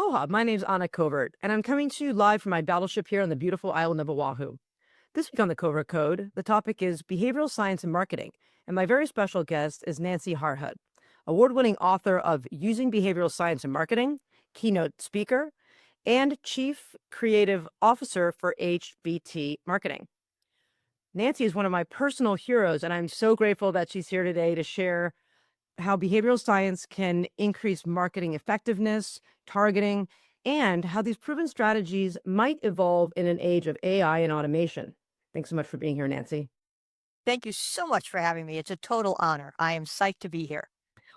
Aloha, my name's Anna Covert, and I'm coming to you live from my battleship here on the beautiful island of Oahu. This week on the Covert Code, the topic is behavioral science and marketing, and my very special guest is Nancy Harhut, award-winning author of Using Behavioral Science in Marketing, keynote speaker, and chief creative officer for HBT Marketing. Nancy is one of my personal heroes, and I'm so grateful that she's here today to share how behavioral science can increase marketing effectiveness, targeting, and how these proven strategies might evolve in an age of AI and automation. Thanks so much for being here, Nancy. Thank you so much for having me. It's a total honor. I am psyched to be here.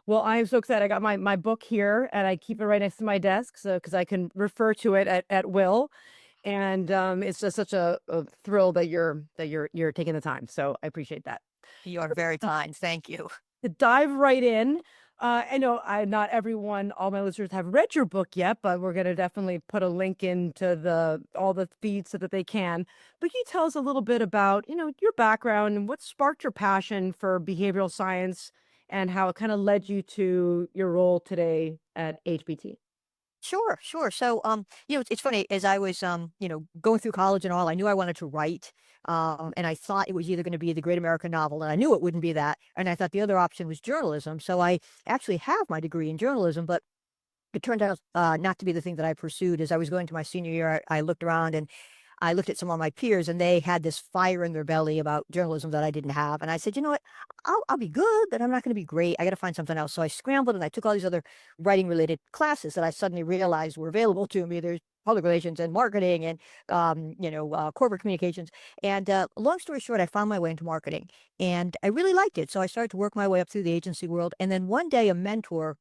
Well, I am so excited. I got my book here, and I keep it right next to my desk, so because I can refer to it at will. And it's just such a thrill that you're taking the time. So I appreciate that. You are very kind. Thank you. To dive right in. I know not everyone, all my listeners have read your book yet, but we're going to definitely put a link into all the feeds so that they can. But can you tell us a little bit about, your background and what sparked your passion for behavioral science and how it kind of led you to your role today at HBT? Sure, sure. So, it's funny as I was, going through college and all, I knew I wanted to write. And I thought it was either going to be the Great American Novel, and I knew it wouldn't be that. And I thought the other option was journalism. So I actually have my degree in journalism, but it turned out not to be the thing that I pursued. As I was going to my senior year, I looked around and I looked at some of my peers and they had this fire in their belly about journalism that I didn't have. And I said, you know what? I'll be good, but I'm not going to be great. I got to find something else. So I scrambled and I took all these other writing related classes that I suddenly realized were available to me. There's public relations and marketing and, corporate communications. And long story short, I found my way into marketing and I really liked it. So I started to work my way up through the agency world. And then one day a mentor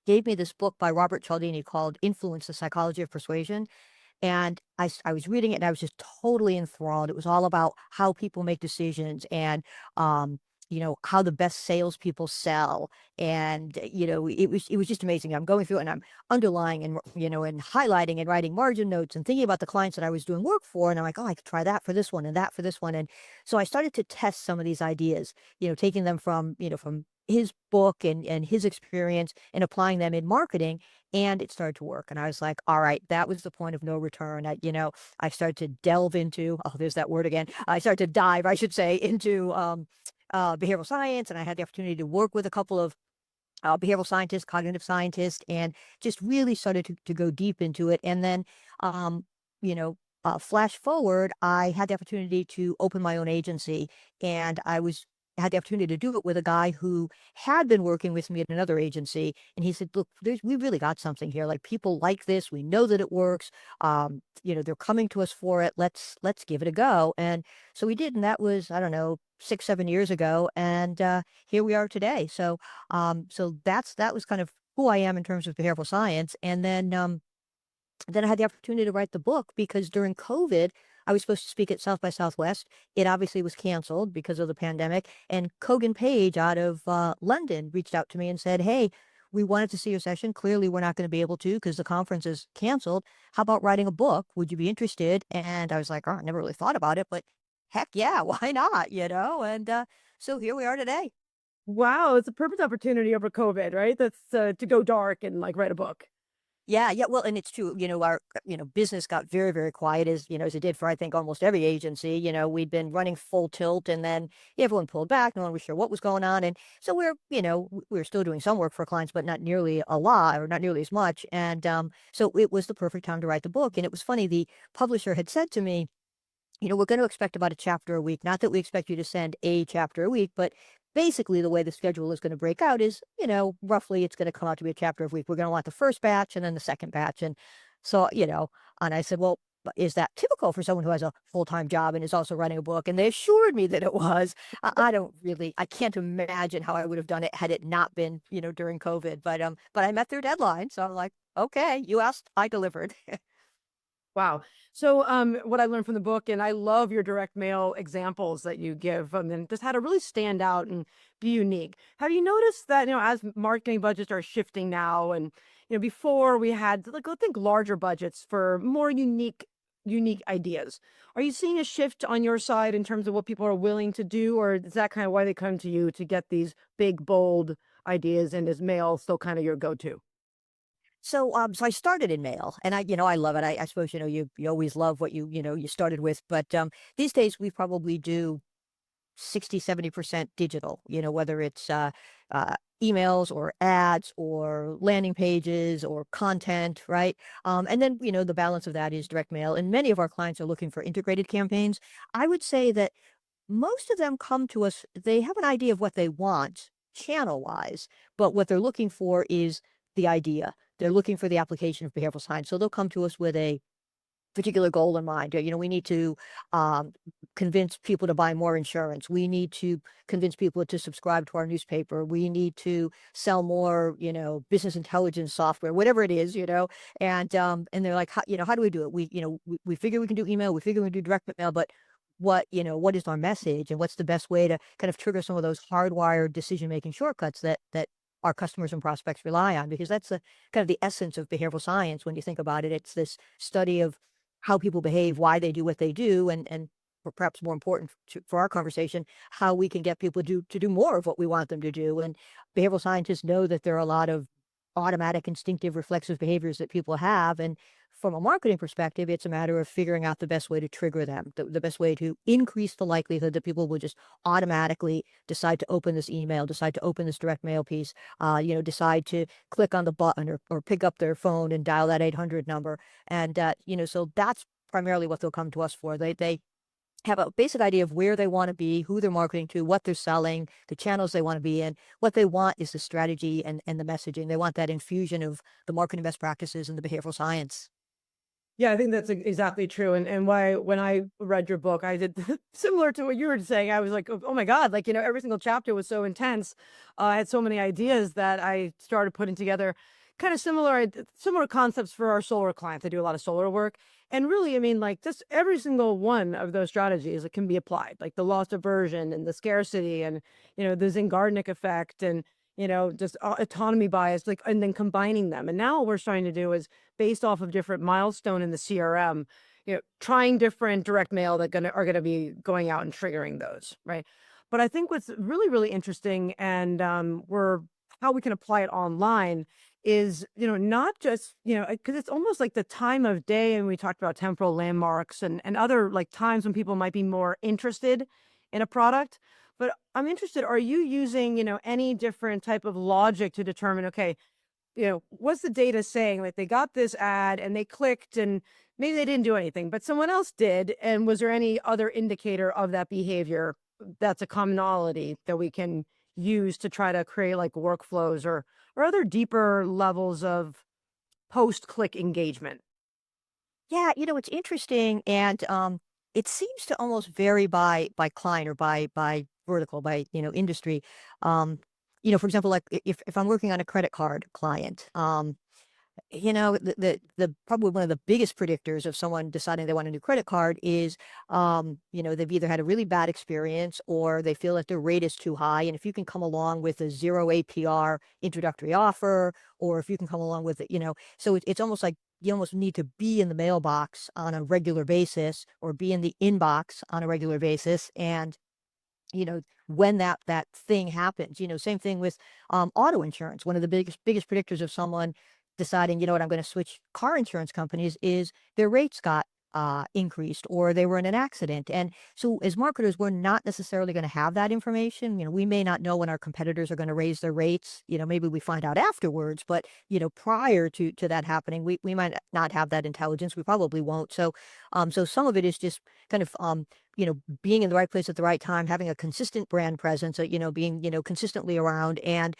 gave me this book by Robert Cialdini called Influence, the Psychology of Persuasion. And I was reading it and I was just totally enthralled. It was all about how people make decisions and, how the best salespeople sell. And, it was just amazing. I'm going through it and I'm underlying and highlighting and writing margin notes and thinking about the clients that I was doing work for. And I'm like, oh, I could try that for this one and that for this one. And so I started to test some of these ideas, taking them from his book and his experience and applying them in marketing, and it started to work. And I was like, all right, that was the point of no return. I started to delve into, oh, there's that word again. I started to dive, I should say, into behavioral science. And I had the opportunity to work with a couple of behavioral scientists, cognitive scientists, and just really started to go deep into it. And then, flash forward, I had the opportunity to open my own agency, and had the opportunity to do it with a guy who had been working with me at another agency. And he said, look, we really got something here. Like people like this. We know that it works. They're coming to us for it. Let's give it a go. And so we did. And that was, I don't know, 6, 7 years ago. And here we are today. So that was kind of who I am in terms of behavioral science. And then I had the opportunity to write the book because during COVID, I was supposed to speak at South by Southwest. It obviously was canceled because of the pandemic. And Kogan Page out of London reached out to me and said, hey, we wanted to see your session. Clearly, we're not going to be able to because the conference is canceled. How about writing a book? Would you be interested? And I was like, oh, I never really thought about it, but heck yeah, why not? And so here we are today. Wow, it's a perfect opportunity over COVID, right? That's to go dark and like write a book. Yeah, yeah. Well, and it's true. Our business got very, very quiet as it did for I think almost every agency. We'd been running full tilt, and then everyone pulled back. No one was sure what was going on, and so we're still doing some work for clients, but not nearly a lot or not nearly as much. And so it was the perfect time to write the book. And it was funny. The publisher had said to me, we're going to expect about a chapter a week. Not that we expect you to send a chapter a week, but basically the way the schedule is going to break out is, roughly it's going to come out to be a chapter a week. We're going to want the first batch and then the second batch. And so, and I said, well, is that typical for someone who has a full-time job and is also writing a book? And they assured me that it was. I can't imagine how I would have done it had it not been, during COVID. But I met their deadline. So I'm like, okay, you asked, I delivered. Wow. So, what I learned from the book, and I love your direct mail examples that you give, and just how to really stand out and be unique. Have you noticed that, as marketing budgets are shifting now, and, before we had, like, I think larger budgets for more unique ideas. Are you seeing a shift on your side in terms of what people are willing to do, or is that kind of why they come to you to get these big, bold ideas, and is mail still kind of your go-to? So I started in mail, and I love it. I suppose, you always love what you started with, but these days we probably do 60-70% digital, whether it's uh, emails or ads or landing pages or content, right? And then, the balance of that is direct mail. And many of our clients are looking for integrated campaigns. I would say that most of them come to us, they have an idea of what they want channel wise, but what they're looking for is the idea. They're looking for the application of behavioral science. So they'll come to us with a particular goal in mind. We need to um, convince people to buy more insurance. We need to convince people to subscribe to our newspaper. We need to sell more, business intelligence software, whatever it is, and they're like, how do we do it? We figure we can do email. We figure we can do direct mail, but what is our message and what's the best way to kind of trigger some of those hardwired decision making shortcuts that our customers and prospects rely on, because that's the kind of the essence of behavioral science. When you think about it, it's this study of how people behave, why they do what they do, and perhaps more important for our conversation, how we can get people to do more of what we want them to do. And behavioral scientists know that there are a lot of automatic, instinctive, reflexive behaviors that people have. And from a marketing perspective, it's a matter of figuring out the best way to trigger them, the best way to increase the likelihood that people will just automatically decide to open this email, decide to open this direct mail piece, decide to click on the button or pick up their phone and dial that 800 number. And, so that's primarily what they'll come to us for. They have a basic idea of where they want to be, who they're marketing to, what they're selling, the channels they want to be in. What they want is the strategy and the messaging. They want that infusion of the marketing best practices and the behavioral science. Yeah, I think that's exactly true. And why when I read your book, I did similar to what you were saying. I was like, oh my God, like, every single chapter was so intense. I had so many ideas that I started putting together kind of similar concepts for our solar clients. I do a lot of solar work. And really, I mean, like just every single one of those strategies that can be applied, like the loss aversion and the scarcity and, the Zingarnik effect and, just autonomy bias, like, and then combining them. And now what we're starting to do is based off of different milestone in the CRM, trying different direct mail that are gonna be going out and triggering those, right? But I think what's really, really interesting and we're how we can apply it online is, not just, because it's almost like the time of day, and we talked about temporal landmarks and other like times when people might be more interested in a product. But I'm interested, are you using, any different type of logic to determine, okay, what's the data saying? Like they got this ad and they clicked and maybe they didn't do anything, but someone else did. And was there any other indicator of that behavior that's a commonality that we can use to try to create like workflows or other deeper levels of post-click engagement? Yeah, it's interesting, and it seems to almost vary by client or by vertical, by industry. Um, for example, like if I'm working on a credit card client, the probably one of the biggest predictors of someone deciding they want a new credit card is, they've either had a really bad experience or they feel that their rate is too high. And if you can come along with a zero APR introductory offer, or if you can come along with it, so it's almost like you almost need to be in the mailbox on a regular basis or be in the inbox on a regular basis. And when that thing happens, same thing with auto insurance. One of the biggest predictors of someone deciding, I'm going to switch car insurance companies is their rates got increased or they were in an accident. And so as marketers, we're not necessarily going to have that information. We may not know when our competitors are going to raise their rates. Maybe we find out afterwards, but prior to that happening, we might not have that intelligence. We probably won't. So some of it is just kind of being in the right place at the right time, having a consistent brand presence, being, consistently around and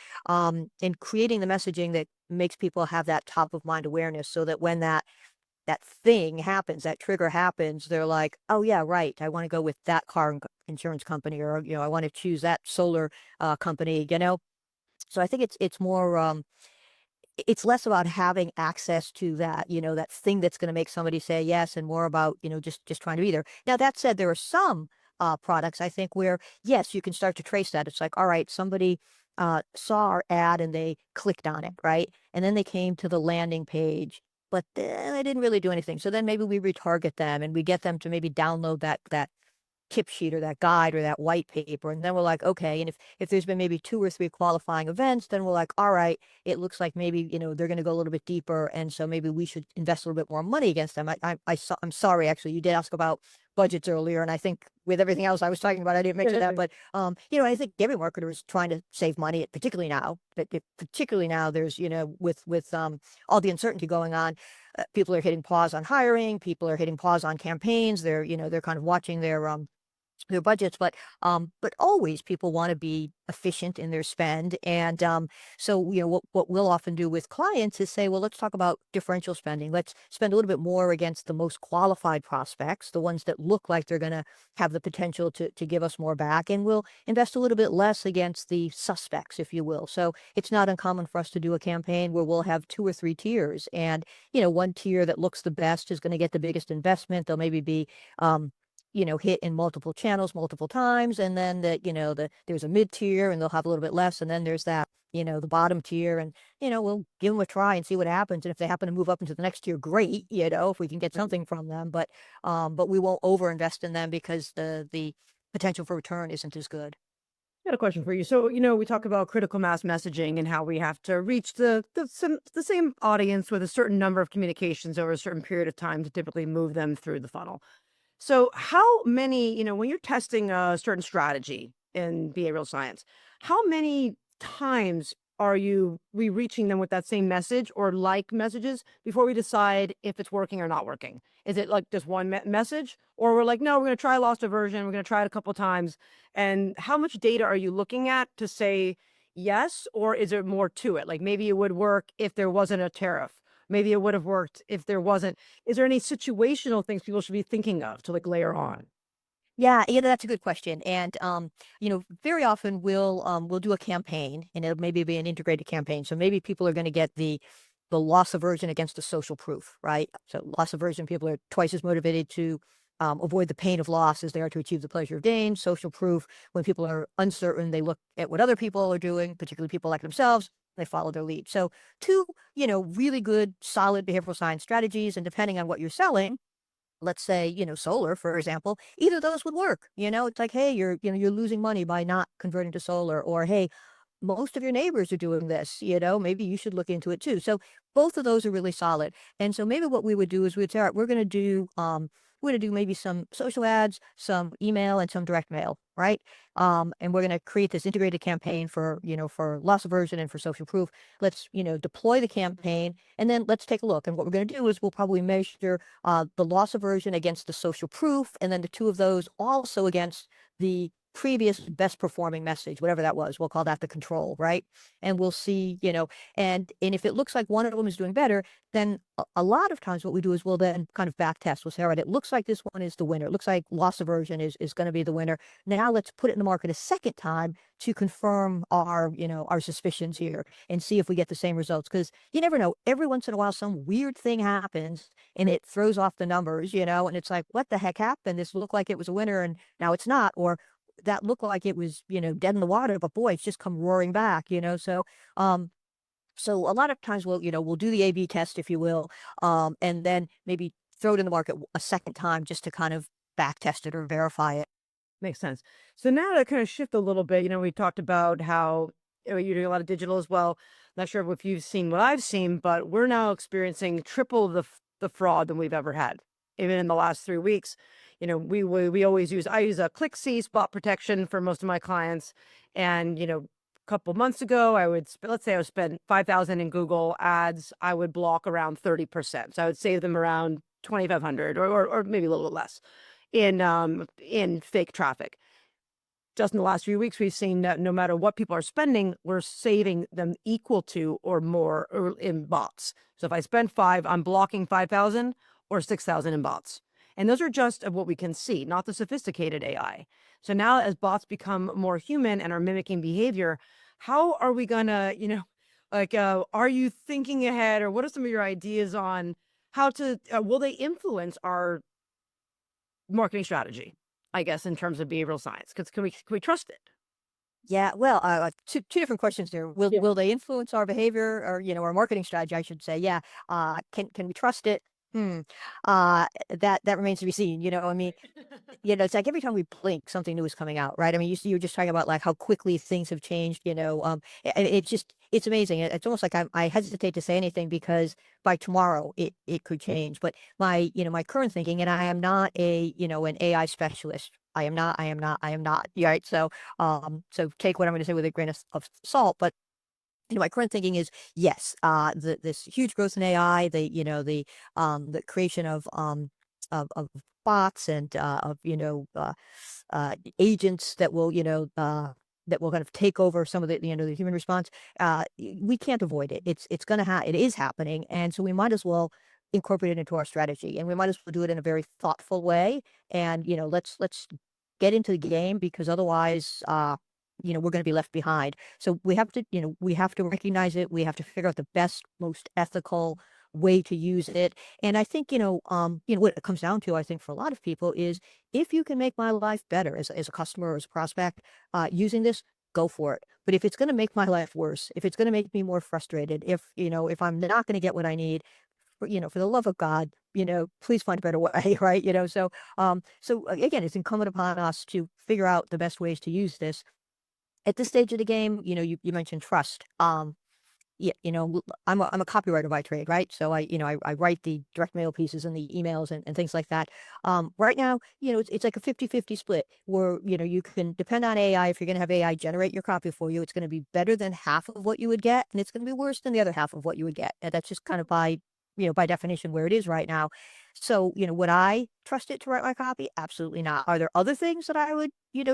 creating the messaging that makes people have that top of mind awareness so that when that thing happens, that trigger happens, they're like, oh yeah, right. I want to go with that car insurance company, or, I want to choose that solar company. So I think it's more, it's less about having access to that, that thing that's going to make somebody say yes, and more about, just trying to be there. Now, that said, there are some products I think where, yes, you can start to trace that. It's like, all right, somebody saw our ad and they clicked on it, right? And then they came to the landing page, but then they didn't really do anything. So then maybe we retarget them and we get them to maybe download that tip sheet or that guide or that white paper. And then we're like, okay. And if there's been maybe 2 or 3 qualifying events, then we're like, all right, it looks like maybe, they're going to go a little bit deeper. And so maybe we should invest a little bit more money against them. I'm sorry, actually, you did ask about budgets earlier. And I think with everything else I was talking about, I didn't mention that. But, I think every marketer is trying to save money, particularly now. Particularly now, there's, with all the uncertainty going on, people are hitting pause on hiring. People are hitting pause on campaigns. They're kind of watching their budgets, but always people want to be efficient in their spend. And so what we'll often do with clients is say, well, let's talk about differential spending. Let's spend a little bit more against the most qualified prospects, the ones that look like they're going to have the potential to give us more back, and we'll invest a little bit less against the suspects, if you will. So it's not uncommon for us to do a campaign where we'll have 2 or 3 tiers, and one tier that looks the best is going to get the biggest investment. They'll maybe be hit in multiple channels multiple times. And then there's a mid tier and they'll have a little bit less. And then there's that, the bottom tier, and, we'll give them a try and see what happens. And if they happen to move up into the next tier, great, if we can get something from them, but we won't overinvest in them because the potential for return isn't as good. I got a question for you. So, we talk about critical mass messaging and how we have to reach the same audience with a certain number of communications over a certain period of time to typically move them through the funnel. So, how many, when you're testing a certain strategy in behavioral science, how many times are we reaching them with that same message or like messages before we decide if it's working or not working? Is it like just one message, or we're like, no, we're going to try loss aversion, we're going to try it a couple times? And how much data are you looking at to say yes, or is there more to it? Like maybe it would work if there wasn't a tariff. Maybe it would have worked if there wasn't. Is there any situational things people should be thinking of to like layer on? Yeah, yeah, that's a good question. And very often we'll do a campaign, and it'll maybe be an integrated campaign. So maybe people are going to get the loss aversion against the social proof, right? So loss aversion, people are twice as motivated to avoid the pain of loss as they are to achieve the pleasure of gain. Social proof, when people are uncertain, they look at what other people are doing, particularly people like themselves. They follow their lead. So two, really good, solid behavioral science strategies, and depending on what you're selling, let's say, solar, for example, either of those would work. It's like, hey, you're losing money by not converting to solar, or hey, most of your neighbors are doing this, maybe you should look into it too. So both of those are really solid. And so maybe what we would do is we'd say, all right, we're going to do maybe some social ads, some email, and some direct mail, right? And we're going to create this integrated campaign for loss aversion and for social proof. Let's, deploy the campaign, and then let's take a look. And what we're going to do is we'll probably measure the loss aversion against the social proof, and then the two of those also against the previous best performing message, whatever that was. We'll call that the control, right? And we'll see, and if it looks like one of them is doing better, then a lot of times what we do is we'll then kind of back test. We'll say, all right, it looks like this one is the winner. It looks like loss aversion is going to be the winner. Now let's put it in the market a second time to confirm our suspicions here and see if we get the same results. Because you never know. Every once in a while, some weird thing happens and it throws off the numbers, and it's like, what the heck happened? This looked like it was a winner and now it's not. Or that looked like it was, dead in the water, but boy, it's just come roaring back. So a lot of times we'll do the A/B test, if you will, and then maybe throw it in the market a second time just to kind of back test it or verify it. Makes sense. So now to kind of shift a little bit, we talked about how you're doing a lot of digital as well. Not sure if you've seen what I've seen, but we're now experiencing triple the fraud than we've ever had. Even in the last 3 weeks, we always I use a ClickC spot protection for most of my clients, and a couple months ago, let's say I would spend 5,000 in Google ads, I would block around 30%. So I would save them around 2,500 or maybe a little bit less in fake traffic. Just in the last few weeks, we've seen that no matter what people are spending, we're saving them equal to or more in bots. So if I spend five, I'm blocking 5,000 or 6,000 in bots. And those are just of what we can see, not the sophisticated AI. So now as bots become more human and are mimicking behavior, how are we gonna, are you thinking ahead, or what are some of your ideas on how to, will they influence our marketing strategy, I guess, in terms of behavioral science? Because can we trust it? Yeah, well, two different questions there. Will Yeah. will they influence our behavior, or our marketing strategy, I should say? Yeah. Can we trust it? Hmm. That remains to be seen. I mean, it's like every time we blink, something new is coming out, right? I mean, you were just talking about like how quickly things have changed. It's just it's amazing. It's almost like I hesitate to say anything because by tomorrow it could change. But my current thinking, and I am not an AI specialist. I am not. I am not. I am not. Right. So take what I'm going to say with a grain of salt. But my current thinking is yes, this huge growth in AI, the creation of bots and of agents that will kind of take over some of the human response. We can't avoid it. It is happening, and so we might as well incorporate it into our strategy, and we might as well do it in a very thoughtful way. And let's get into the game because otherwise, we're going to be left behind. So we have to recognize it. We have to figure out the best, most ethical way to use it. And I think, what it comes down to, I think for a lot of people is if you can make my life better as a customer or as a prospect, using this, go for it. But if it's going to make my life worse, if it's going to make me more frustrated, if I'm not going to get what I need, for the love of God, please find a better way, right? Again, it's incumbent upon us to figure out the best ways to use this at this stage of the game. You mentioned trust. Yeah, I'm a copywriter by trade, right? So I write the direct mail pieces and the emails and things like that. Right now, it's like a 50-50 split where, you can depend on AI. If you're going to have AI generate your copy for you, it's going to be better than half of what you would get, and it's going to be worse than the other half of what you would get. And that's just kind of by definition where it is right now. So, would I trust it to write my copy? Absolutely not. Are there other things that I would,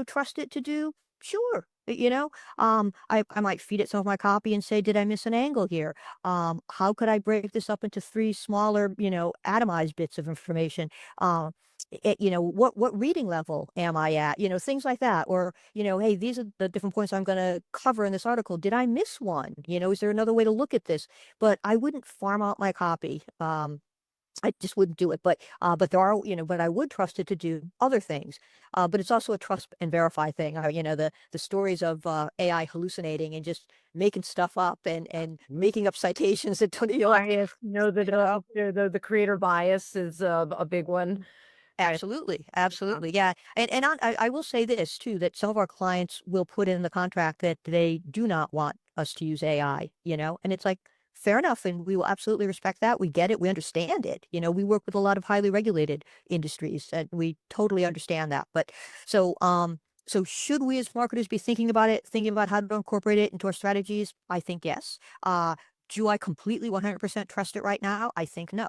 trust it to do? Sure. I might feed it some of my copy and say, did I miss an angle here? How could I break this up into three smaller, atomized bits of information? What reading level am I at? Things like that. Or, hey, these are the different points I'm going to cover in this article. Did I miss one? Is there another way to look at this? But I wouldn't farm out my copy. I just wouldn't do it. But there are, but I would trust it to do other things. But it's also a trust and verify thing. The stories of AI hallucinating and just making stuff up and making up citations that don't, Bias, the creator bias is a big one. Right. absolutely, absolutely, yeah. And I will say this too, that some of our clients will put in the contract that they do not want us to use AI, and it's like, fair enough, and we will absolutely respect that. We get it, we understand it. We work with a lot of highly regulated industries, and we totally understand that. But so should we as marketers be thinking about it, thinking about how to incorporate it into our strategies? I think yes. Do I completely 100% trust it right now? I think no.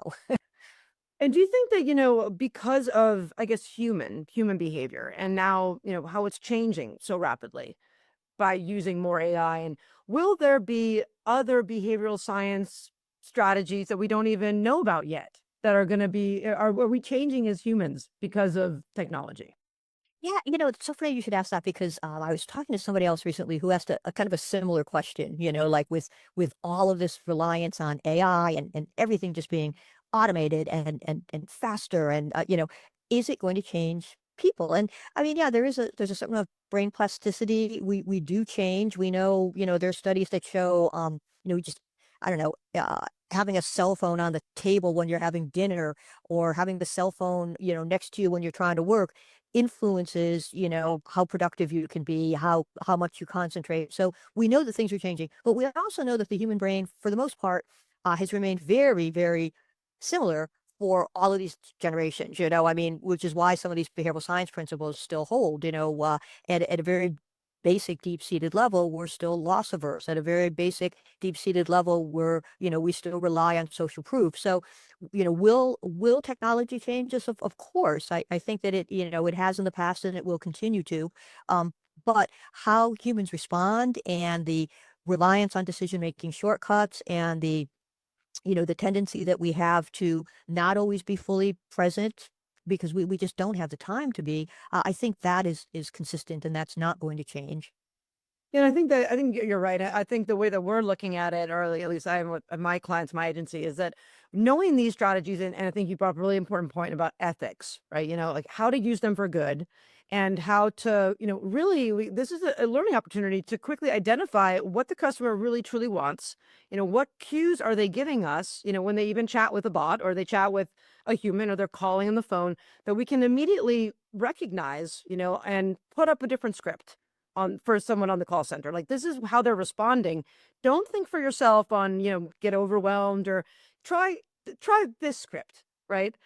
And do you think that, because of, I guess, human behavior and now, how it's changing so rapidly by using more AI, and will there be other behavioral science strategies that we don't even know about yet that are going to be, are we changing as humans because of technology? Yeah, it's so funny you should ask that because I was talking to somebody else recently who asked a kind of a similar question, like with all of this reliance on AI and everything just being automated and faster and is it going to change people? And I mean, yeah, there's a certain amount of brain plasticity. We do change. We know, there's studies that show just I don't know, having a cell phone on the table when you're having dinner or having the cell phone, next to you when you're trying to work influences, how productive you can be, how much you concentrate. So we know that things are changing, but we also know that the human brain, for the most part, has remained very, very similar for all of these generations. I mean, which is why some of these behavioral science principles still hold. At a very basic deep-seated level, we're still loss averse. At a very basic deep-seated level, we still rely on social proof. So will technology change us? Of course. I think that it has in the past and it will continue to. But how humans respond and the reliance on decision making shortcuts and the tendency that we have to not always be fully present because we just don't have the time to be, I think that is consistent and that's not going to change. Yeah, I think you're right. I think the way that we're looking at it, or at least I am with my clients, my agency, is that knowing these strategies, and I think you brought up a really important point about ethics, right? Like how to use them for good, and how to, really, this is a learning opportunity to quickly identify what the customer really truly wants. What cues are they giving us, when they even chat with a bot or they chat with a human or they're calling on the phone, that we can immediately recognize, and put up a different script on for someone on the call center. Like, this is how they're responding. Don't think for yourself on, get overwhelmed, or try try this script, right?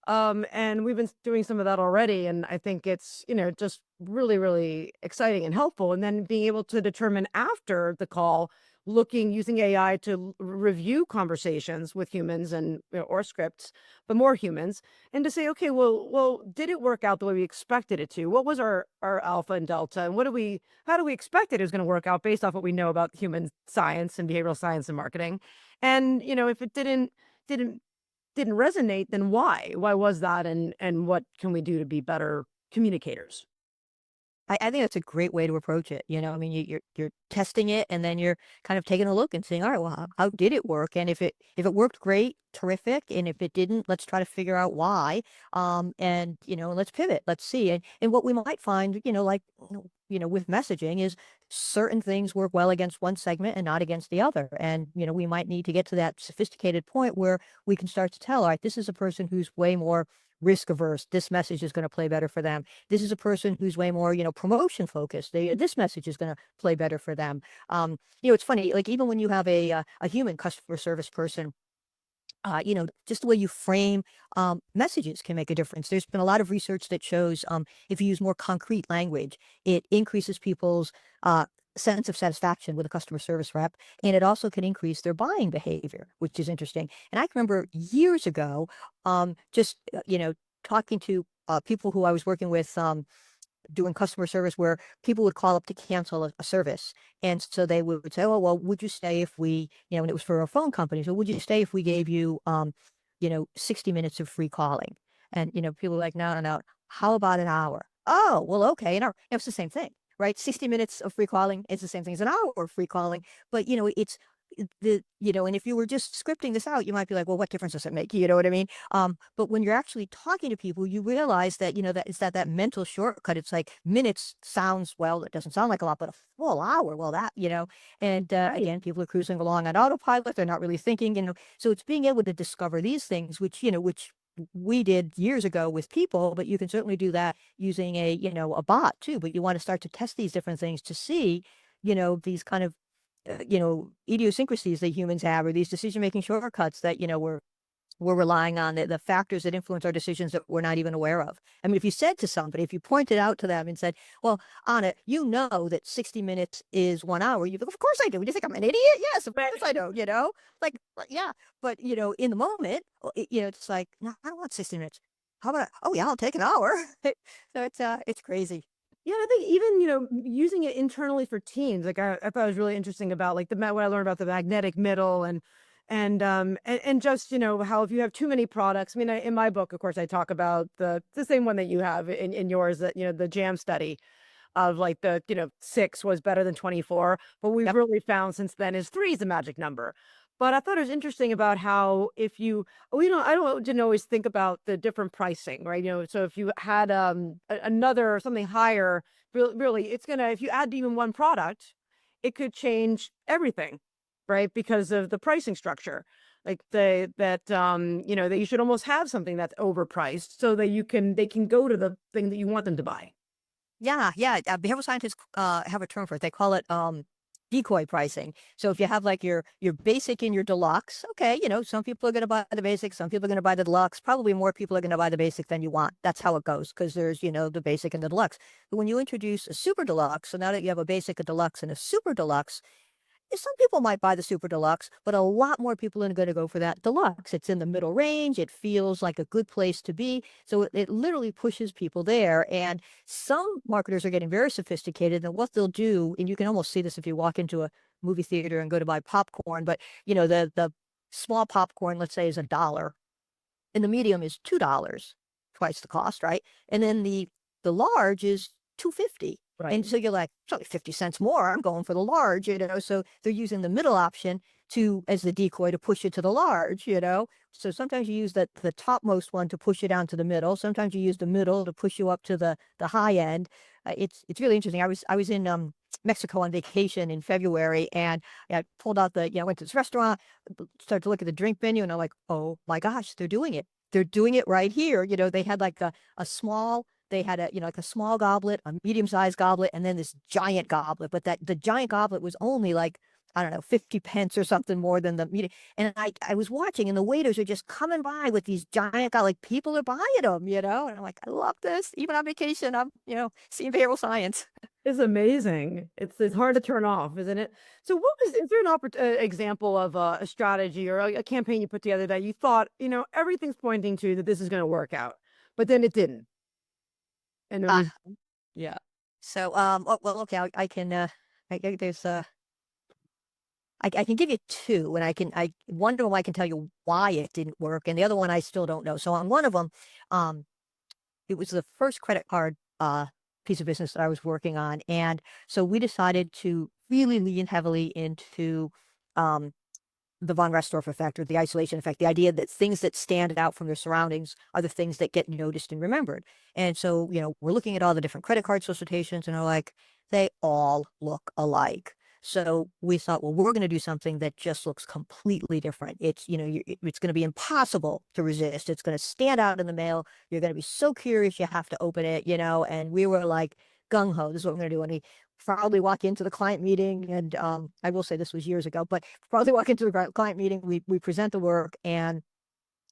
And we've been doing some of that already, and I think it's, just really, really exciting and helpful. And then being able to determine after the call, using AI to review conversations with humans and, or scripts, but more humans, and to say, okay, well, did it work out the way we expected it to? What was our alpha and delta, and how do we expect it is going to work out based off what we know about human science and behavioral science and marketing? And if it didn't didn't resonate, then why? Why was that? And what can we do to be better communicators? I think that's a great way to approach it. I mean, you're testing it, and then you're kind of taking a look and saying, all right, well, how did it work? And if it worked, great, terrific. And if it didn't, let's try to figure out why. And let's pivot. Let's see. And what we might find, like with messaging, is certain things work well against one segment and not against the other. And we might need to get to that sophisticated point where we can start to tell, all right, this is a person who's way more risk averse. This message is going to play better for them. This is a person who's way more, promotion focused. This message is going to play better for them. It's funny, like even when you have a human customer service person, just the way you frame messages can make a difference. There's been a lot of research that shows if you use more concrete language, it increases people's sense of satisfaction with a customer service rep, and it also can increase their buying behavior, which is interesting. And I can remember years ago, just talking to people who I was working with. Doing customer service where people would call up to cancel a service. And so they would say, oh, well, would you stay if we, and it was for a phone company. So would you stay if we gave you, 60 minutes of free calling? And, people were like, no, no, no. How about an hour? Oh, well, okay. And it's the same thing, right? 60 minutes of free calling is the same thing as an hour of free calling. But, it's and if you were just scripting this out, you might be like, well, what difference does it make? You know what I mean? But when you're actually talking to people, you realize that, that it's that mental shortcut. It's like minutes sounds, well, it doesn't sound like a lot, but a full hour, well, that, and Right. again, people are cruising along on autopilot. They're not really thinking, so it's being able to discover these things, which we did years ago with people, but you can certainly do that using a bot too. But you want to start to test these different things to see, these kind of idiosyncrasies that humans have, or these decision-making shortcuts that, we're relying on, the factors that influence our decisions that we're not even aware of. I mean, if you said to somebody, if you pointed out to them and said, well, Anna, you know that 60 minutes is 1 hour. You'd be like, of course I do. Do you think I'm an idiot? Yes, of course I do, like, yeah. But, in the moment, it's like, no, I don't want 60 minutes. How about, oh yeah, I'll take an hour. So it's crazy. Yeah, I think even, using it internally for teams, like I thought it was really interesting about like what I learned about the magnetic middle, and just, how if you have too many products. I mean, in my book, of course, I talk about the same one that you have in yours, that, the jam study of like the, 6 was better than 24. But we've Yep. really found since then is 3 is the magic number. But I thought it was interesting about how if you, I don't didn't always think about the different pricing, right? So if you had another something higher, really, it's gonna, if you add even one product, it could change everything, right? Because of the pricing structure. Like that you should almost have something that's overpriced so that they can go to the thing that you want them to buy. Yeah, yeah. Behavioral scientists have a term for it. They call it decoy pricing. So if you have like your basic and your deluxe, okay, some people are going to buy the basic, some people are going to buy the deluxe. Probably more people are going to buy the basic than you want. That's how it goes because there's the basic and the deluxe. But when you introduce a super deluxe, so now that you have a basic, a deluxe, and a super deluxe, some people might buy the super deluxe, but a lot more people are going to go for that deluxe. It's in the middle range. It feels like a good place to be. So it literally pushes people there. And some marketers are getting very sophisticated. And what they'll do, and you can almost see this if you walk into a movie theater and go to buy popcorn, but the small popcorn, let's say, is $1, and the medium is $2, twice the cost, right? And then the large is 250. Right. And so you're like, it's only 50 cents more. I'm going for the large, So they're using the middle option to as the decoy to push it to the large. So sometimes you use the topmost one to push you down to the middle. Sometimes you use the middle to push you up to the high end. It's really interesting. I was in Mexico on vacation in February, and I pulled out I went to this restaurant, started to look at the drink menu, and I'm like, oh my gosh, they're doing it. They're doing it right here. They had like a small they had like a small goblet, a medium-sized goblet, and then this giant goblet. But the giant goblet was only like, I don't know, 50 pence or something more than the medium. And I was watching, and the waiters are just coming by with these giant like people are buying them. And I'm like, I love this. Even on vacation, I'm, seeing behavioral science. It's amazing. It's hard to turn off, isn't it? So is there an example of a strategy or a campaign you put together that you thought, everything's pointing to that this is going to work out, but then it didn't? And it Uh, was, yeah. so, well, okay, I can, there's, I can give you two, and one of them I can tell you why it didn't work, and the other one I still don't know. So on one of them, um, it was the first credit card piece of business that I was working on, and so we decided to really lean heavily into um, the von Restorff effect or the isolation effect, the idea that things that stand out from their surroundings are the things that get noticed and remembered. And so, we're looking at all the different credit card solicitations and are like, they all look alike. So we thought, well, we're going to do something that just looks completely different. It's going to be impossible to resist. It's going to stand out in the mail. You're going to be so curious you have to open it. And we were like, gung ho, this is what we're going to do. And we probably walk into the client meeting, and I will say this was years ago, but probably walk into the client meeting, we present the work, and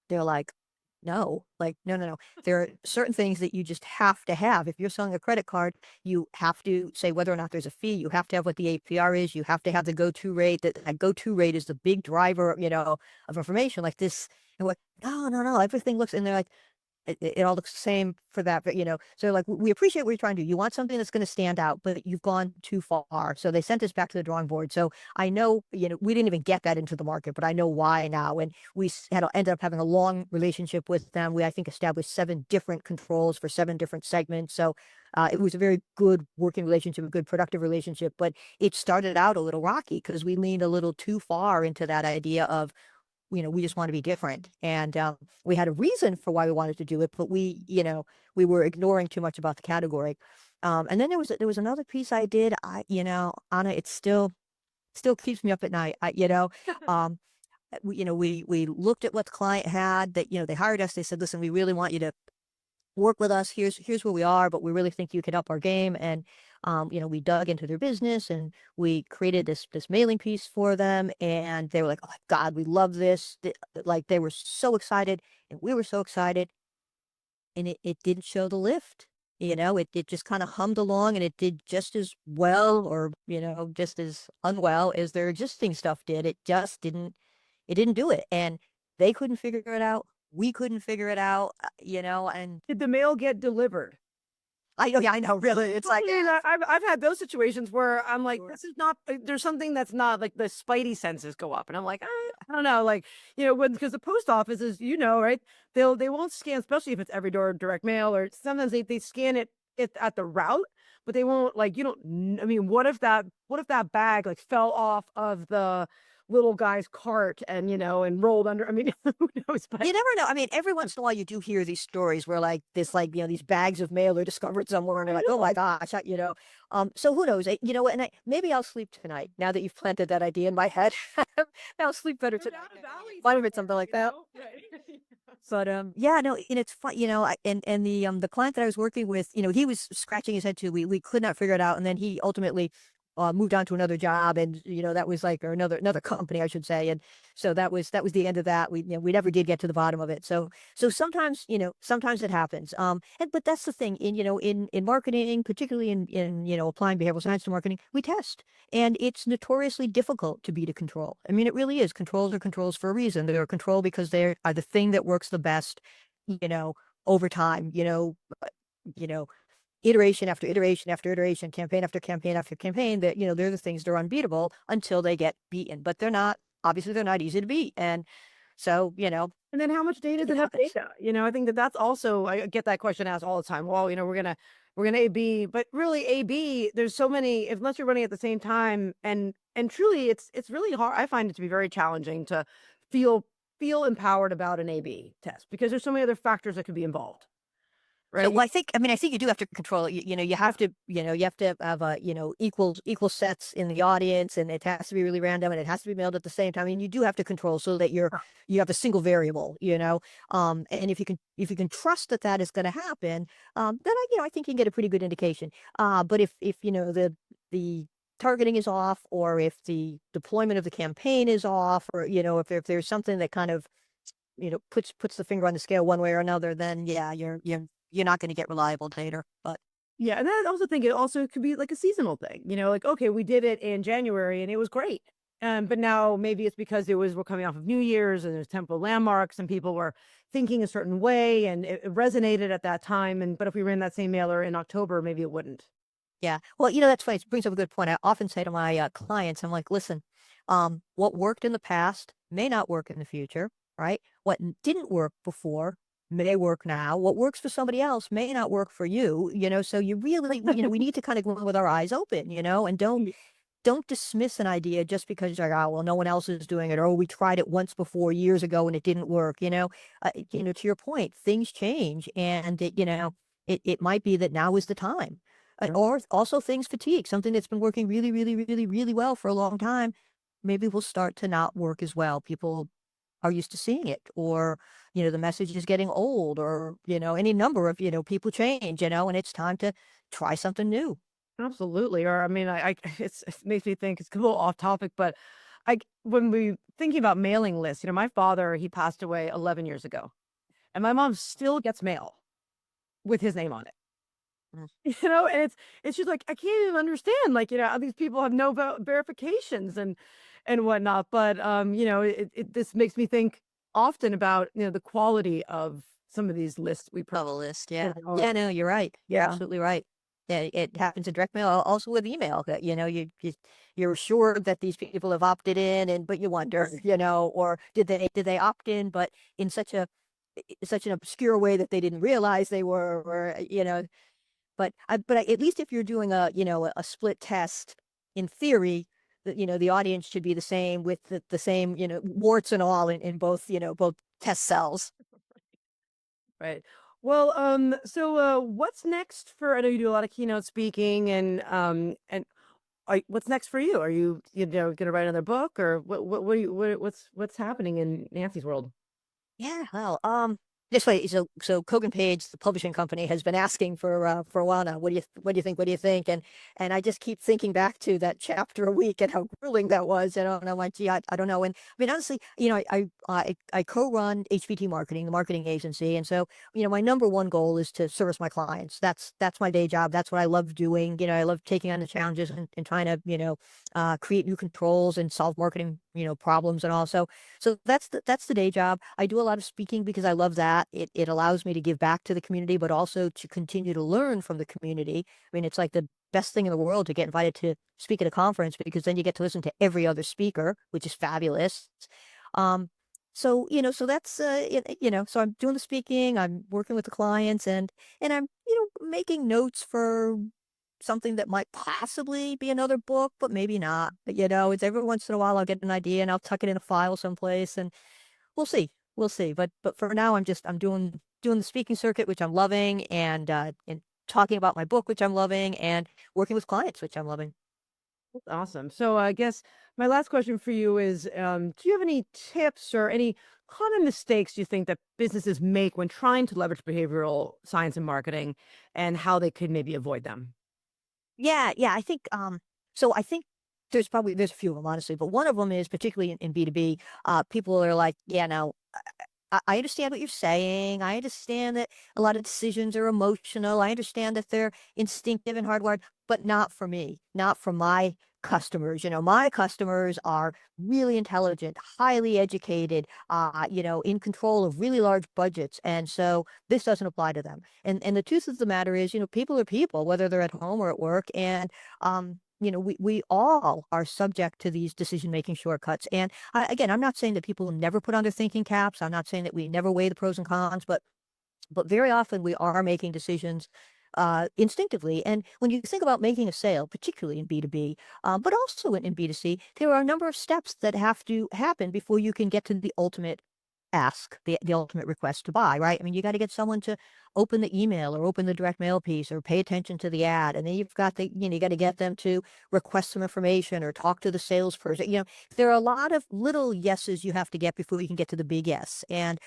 they're like, no, like, no, no, no. There are certain things that you just have to have. If you're selling a credit card, you have to say whether or not there's a fee. You have to have what the APR is. You have to have the go-to rate. That go-to rate is the big driver, of information like this. And what? No, no, no. Everything looks, and they're like, it all looks the same for that, but so like we appreciate what you're trying to do. You want something that's going to stand out, but you've gone too far. So they sent us back to the drawing board. So I know, we didn't even get that into the market, but I know why now. And we ended up having a long relationship with them. I think, established 7 different controls for 7 different segments. So it was a very good working relationship, a good productive relationship, but it started out a little rocky because we leaned a little too far into that idea of, we just want to be different. And we had a reason for why we wanted to do it, but we were ignoring too much about the category. And then there was another piece I did. Anna, it still keeps me up at night. Um, we looked at what the client had. That they hired us. They said, listen, we really want you to work with us. Here's where we are, but we really think you could up our game. And we dug into their business, and we created this mailing piece for them. And they were like, "Oh my God, we love this!" Like, they were so excited, and we were so excited. And it didn't show the lift. It just kind of hummed along, and it did just as well, or just as unwell as their existing stuff did. It just didn't. It didn't do it, and they couldn't figure it out. We couldn't figure it out. And Did the mail get delivered? I know, yeah, I know, really. It's like, You know, I've had those situations where I'm like, this is not. There's something that's not like the spidey senses go up, and I'm like, I don't know, like because the post office is, right? They won't scan, especially if it's every door direct mail, or sometimes they scan it at the route, but they won't like you don't. I mean, what if that bag like fell off of the little guy's cart and and rolled under? I mean, who knows? But you never know. I mean, every once in a while you do hear these stories where like this, like, these bags of mail are discovered somewhere, and they're I like, oh my know. gosh, so who knows? And maybe I'll sleep tonight now that you've planted that idea in my head. I'll sleep better Go tonight. down a valley Might have been something somewhere, like that. Right. But yeah, no, and it's fun, and the client that I was working with, he was scratching his head too. We could not figure it out, and then he ultimately moved on to another job, and that was like, or another company, I should say. And so that was the end of that. We never did get to the bottom of it. So sometimes, sometimes it happens. But that's the thing in marketing, particularly in applying behavioral science to marketing, we test, and it's notoriously difficult to beat a control. I mean, it really is. Controls are controls for a reason. They're a control because they are the thing that works the best, you know, over time. You know, iteration after iteration after iteration, campaign after campaign after campaign, that, they're the things that are unbeatable until they get beaten. But obviously they're not easy to beat. And so, And then how much data it does it have happens. data? I think that's also, I get that question asked all the time. Well, we're gonna we're gonna AB, but really AB, there's so many, unless you're running at the same time, and truly it's really hard. I find it to be very challenging to feel feel empowered about an AB test because there's so many other factors that could be involved, So, right? well, I think you do have to control it. You have to, you have to have equal sets in the audience, and it has to be really random, and it has to be mailed at the same time. And you do have to control so that you have a single variable, and if you can trust that that is going to happen, then I think you can get a pretty good indication. But if the targeting is off, or if the deployment of the campaign is off, or if there's something that kind of puts the finger on the scale one way or another, then yeah, you're not going to get reliable data. But Yeah, and then I also think it also could be like a seasonal thing, like, okay, we did it in January and it was great. But now maybe it's because we're coming off of New Year's and there's temporal landmarks and people were thinking a certain way and it resonated at that time. And but if we ran that same mailer in October, maybe it wouldn't. yeah, well, that's funny. It brings up a good point. I often say to my clients, I'm like, listen, what worked in the past may not work in the future, right? What didn't work before may work now. What works for somebody else may not work for you. So you really, we need to kind of go in with our eyes open, and Mm. don't dismiss an idea just because you're like, oh, well, no one else is doing it, or, oh, we tried it once before years ago and it didn't work. To your point, things change, and it might be that now is the time. Yeah. Or also things fatigue, something that's been working really, really, really, really well for a long time, maybe will start to not work as well. People are used to seeing it, or, the message is getting old, or, any number of, people change, and it's time to try something new. Absolutely. Or I mean, it makes me think it's a little off topic, but when we thinking about mailing lists, my father, he passed away 11 years ago, and my mom still gets mail with his name on it. Mm. And it's just like I can't even understand, like, how these people have no verifications and whatnot. But this makes me think often about the quality of some of these lists we put. Of a list, You yeah. know, Yeah, no, you're right. You're yeah, absolutely right. Yeah, it happens in direct mail, also with email that, you're sure that these people have opted in, but you wonder, or did they opt in, but in such an obscure way that they didn't realize they were, or, at least if you're doing a split test, in theory, the audience should be the same, with the same, warts and all, in both, both test cells. right. Well, so what's next for? I know you do a lot of keynote speaking, and what's next for you? Are you going to write another book, or what do you what's happening in Nancy's world? Yeah, well, this way, so Kogan Page, the publishing company, has been asking for a while now. What do you think? What do you think? And I just keep thinking back to that chapter a week and how grueling that was. And I'm like, gee, I don't know. And I mean, honestly, I co-run HBT Marketing, the marketing agency, and so my number one goal is to service my clients. That's my day job. That's what I love doing. I love taking on the challenges, and trying to create new controls and solve marketing problems, and all. So that's the day job. I do a lot of speaking because I love that. It allows me to give back to the community, but also to continue to learn from the community. I mean, it's like the best thing in the world to get invited to speak at a conference, because then you get to listen to every other speaker, which is fabulous. Um, so that's so I'm doing the speaking, I'm working with the clients, and I'm making notes for something that might possibly be another book, but maybe not. But it's every once in a while I'll get an idea and I'll tuck it in a file someplace, and we'll see. We'll see. But for now, I'm doing the speaking circuit, which I'm loving, and talking about my book, which I'm loving, and working with clients, which I'm loving. Awesome. So I guess my last question for you is, do you have any tips or any common mistakes you think that businesses make when trying to leverage behavioral science and marketing, and how they could maybe avoid them? Yeah, yeah. I think there's a few of them, honestly, but one of them is particularly in B2B. People are like, yeah, now I understand what you're saying. I understand that a lot of decisions are emotional. I understand that they're instinctive and hardwired, but not for me, not for my customers. My customers are really intelligent, highly educated, in control of really large budgets. And so this doesn't apply to them. And the truth of the matter is, people are people, whether they're at home or at work. And we all are subject to these decision making shortcuts. And again, I'm not saying that people never put on their thinking caps. I'm not saying that we never weigh the pros and cons, but very often we are making decisions instinctively. And when you think about making a sale, particularly in B2B, but also in B2C, there are a number of steps that have to happen before you can get to the ultimate ask, the ultimate request to buy, right? I mean, you got to get someone to open the email or open the direct mail piece or pay attention to the ad. And then you've got you got to get them to request some information or talk to the salesperson. There are a lot of little yeses you have to get before you can get to the big yes. And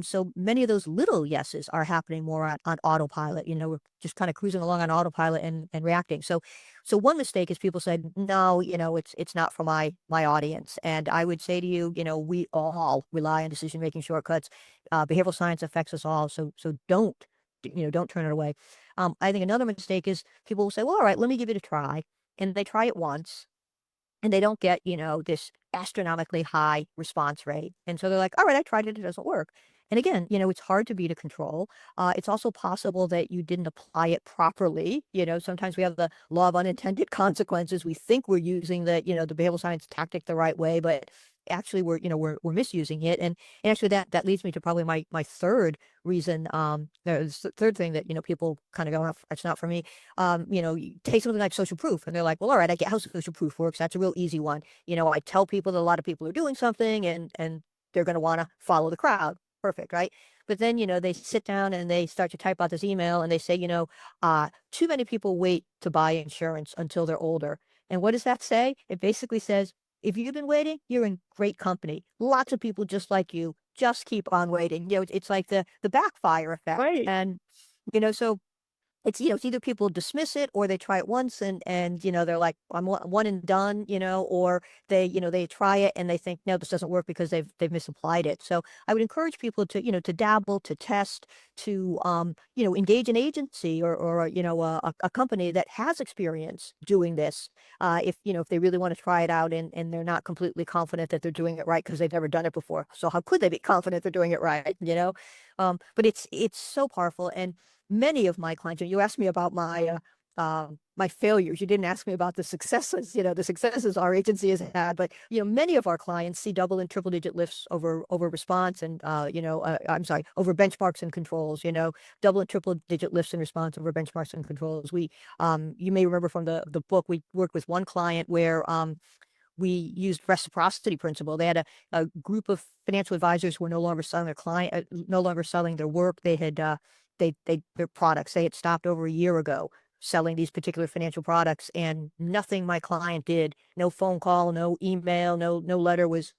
so many of those little yeses are happening more on autopilot. We're just kind of cruising along on autopilot and reacting. So one mistake is people said, no, it's not for my audience. And I would say to you, we all rely on decision making shortcuts. Behavioral science affects us all. So don't turn it away. I think another mistake is people will say, well, all right, let me give it a try. And they try it once and they don't get, this astronomically high response rate. And so they're like, all right, I tried it. It doesn't work. And again, it's hard to be to control. It's also possible that you didn't apply it properly. Sometimes we have the law of unintended consequences. We think we're using the behavioral science tactic the right way, but actually we're misusing it. And actually that leads me to probably my third reason. The third thing that, people kind of go, "Oh, it's not for me." You take something like social proof and they're like, well, all right, I get how social proof works. That's a real easy one. I tell people that a lot of people are doing something and they're going to want to follow the crowd. Perfect, right? But then, they sit down and they start to type out this email and they say, too many people wait to buy insurance until they're older. And what does that say? It basically says, if you've been waiting, you're in great company. Lots of people just like you just keep on waiting. It's like the backfire effect. Right. And, so it's either people dismiss it or they try it once and they're like, I'm one and done, or they try it and they think, no, this doesn't work because they've misapplied it. So I would encourage people to dabble, to test, to engage an agency or a company that has experience doing this. If they really want to try it out and they're not completely confident that they're doing it right because they've never done it before. So how could they be confident they're doing it right? But it's so powerful. And many of my clients, and you asked me about my failures. You didn't ask me about the successes. The successes our agency has had, but many of our clients see double and triple digit lifts over response, and I'm sorry, over benchmarks and controls. Double and triple digit lifts in response over benchmarks and controls. You may remember from the book, we worked with one client where we used reciprocity principle. They had a group of financial advisors who were no longer selling their no longer selling their work. They had their products. They had stopped over a year ago selling these particular financial products, and nothing my client did, no phone call, no email, no letter was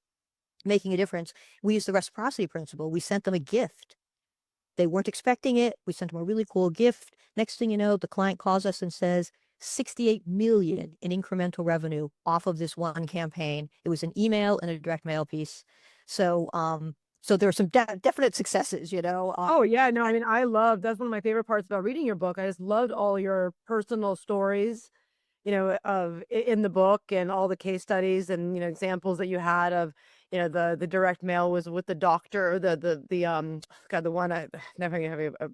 making a difference. We used the reciprocity principle. We sent them a gift. They weren't expecting it. We sent them a really cool gift. Next thing you know, the client calls us and says, 68 million in incremental revenue off of this one campaign. It was an email and a direct mail piece. So there are some definite successes. Oh yeah, no, I mean, that's one of my favorite parts about reading your book. I just loved all your personal stories, in the book, and all the case studies and, examples that you had of, the direct mail was with the doctor, or the God, the one I never gonna have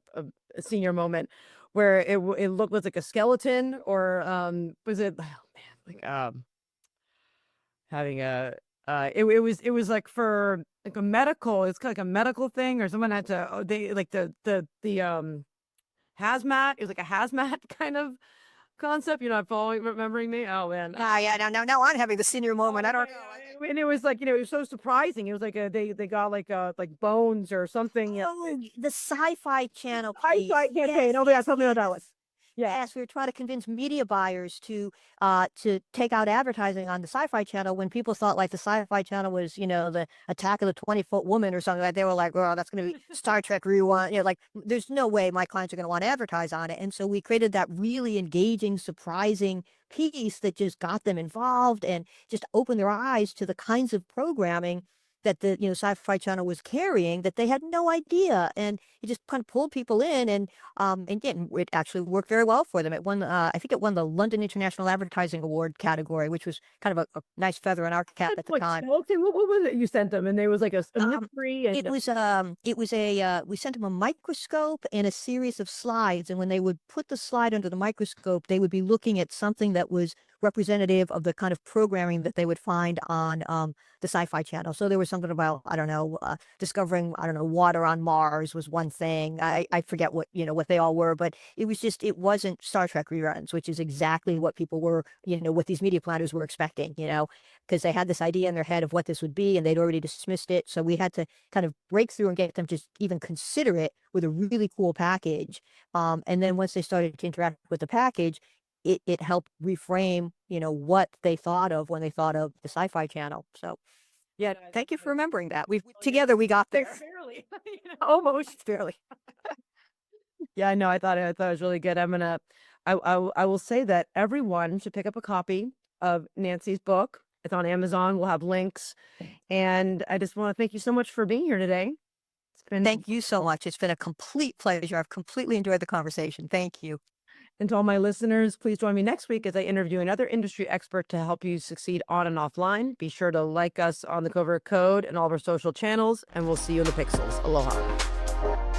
a senior moment where it looked like a skeleton, or was it, oh man, like having a it was like for like a medical, it's like a medical thing, or someone had to, they like the hazmat, it was like a hazmat kind of concept. You're not following, remembering me? Oh man. Yeah. Now I'm having the senior moment. Oh I don't know. yeah, and it was like, it was so surprising. It was like they got like bones or something. Yeah. Oh, the Sci-Fi Channel I piece. campaign. Oh yeah, something like that was. Yeah. Yes, we were trying to convince media buyers to take out advertising on the Sci-Fi Channel when people thought like the Sci-Fi Channel was, the Attack of the 20-Foot Woman or something like. They were like, "Oh, that's going to be Star Trek Rewind." Like there's no way my clients are going to want to advertise on it. And so we created that really engaging, surprising piece that just got them involved and just opened their eyes to the kinds of programming that the Sci-Fi Channel was carrying that they had no idea, and it just kind of pulled people in, and yeah, it actually worked very well for them. It won, I think it won the London International Advertising Award category, which was kind of a nice feather in our cap at the Like time. skeleton. What was it you sent them? And there was like a mystery, and We sent them a microscope and a series of slides, and when they would put the slide under the microscope, they would be looking at something that was representative of the kind of programming that they would find on the Sci-Fi Channel. So there was something about, I don't know, discovering, I don't know, water on Mars was one thing. I forget what, what they all were, but it was just, it wasn't Star Trek reruns, which is exactly what people were, what these media planners were expecting, because they had this idea in their head of what this would be and they'd already dismissed it. So we had to kind of break through and get them to even consider it with a really cool package. And then once they started to interact with the package, it helped reframe, what they thought of when they thought of the Sci-Fi Channel. So yeah, thank you for remembering that. We together we got there. Barely. Almost barely. Yeah, I know. I thought it was really good. I will say that everyone should pick up a copy of Nancy's book. It's on Amazon. We'll have links. And I just want to thank you so much for being here today. It's been, Thank you so much. It's been a complete pleasure. I've completely enjoyed the conversation. Thank you. and to all my listeners, please join me next week as I interview another industry expert to help you succeed on and offline. Be sure to like us on the Covert Code and all of our social channels, and we'll see you in the pixels. Aloha.